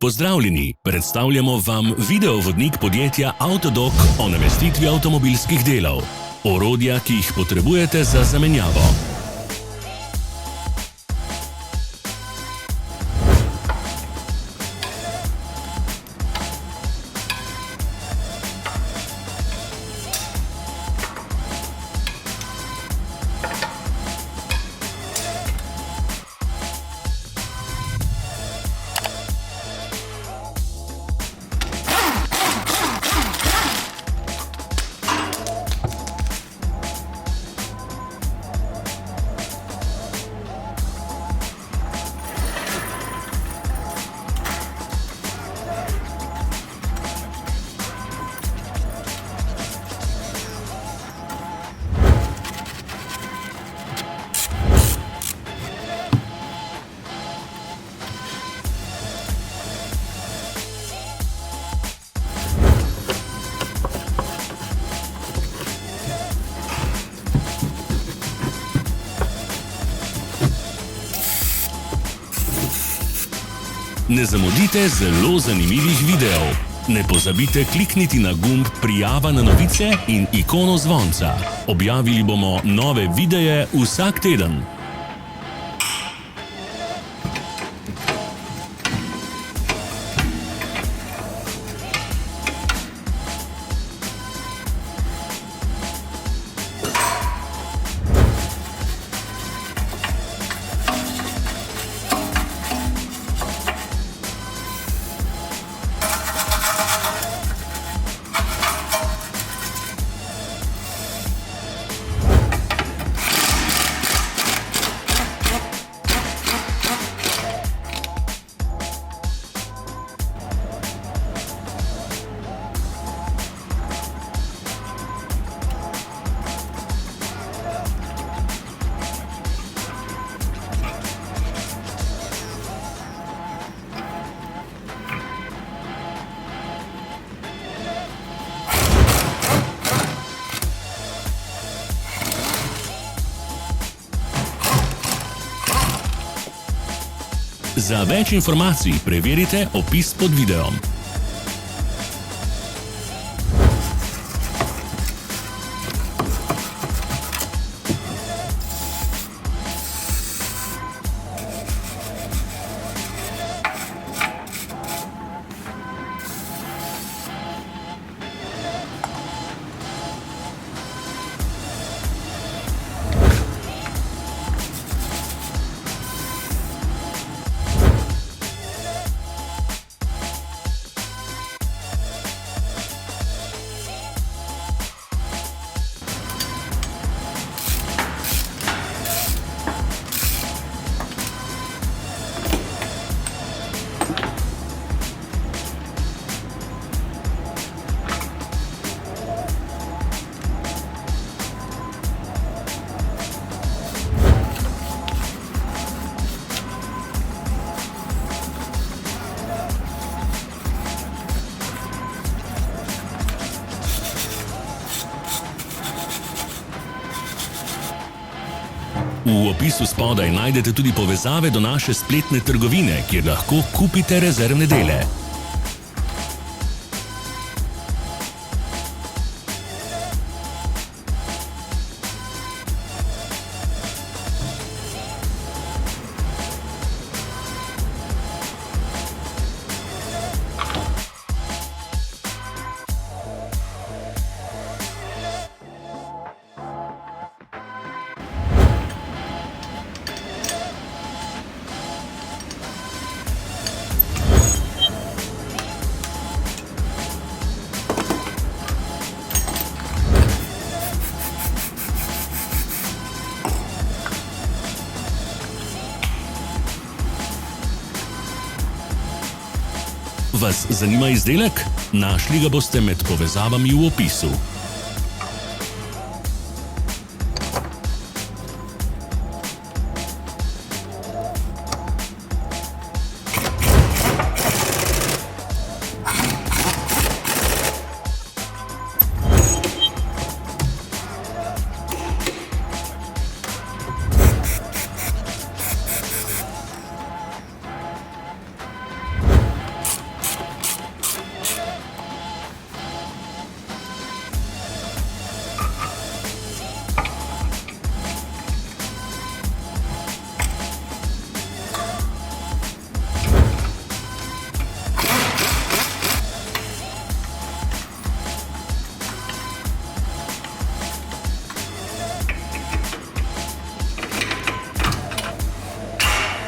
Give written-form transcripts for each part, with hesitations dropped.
Pozdravljeni, predstavljamo vam videovodnik podjetja Avtodok o namestitvi avtomobilskih delov. Orodja, ki jih potrebujete za zamenjavo. Ne zamudite zelo zanimivih videov. Ne pozabite klikniti na gumb Prijava na novice in ikono zvonca. Objavili bomo nove videe vsak teden. Za več informacij preverite opis pod videom. V opisu spodaj najdete tudi povezave do naše spletne trgovine, kjer lahko kupite rezervne dele. Vas zanima izdelek? Našli ga boste med povezavami v opisu.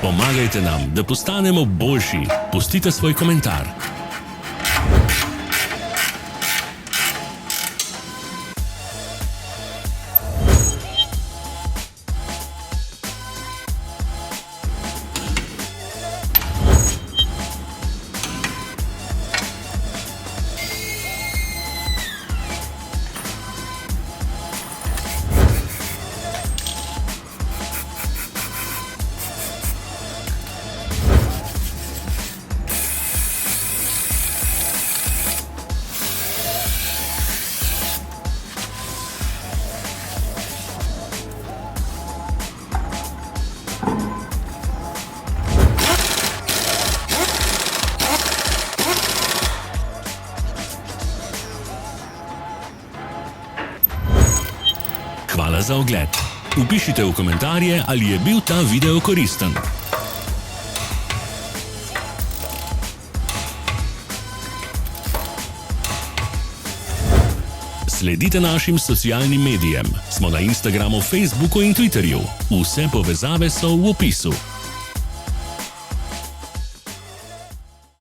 Pomagajte nam, da postanemo boljši. Pustite svoj komentar. Hvala za ogled. Vpišite v komentarje, ali je bil ta video koristen. Sledite našim socialnim medijem. Smo na Instagramu, Facebooku in Twitterju. Vse povezave so v opisu.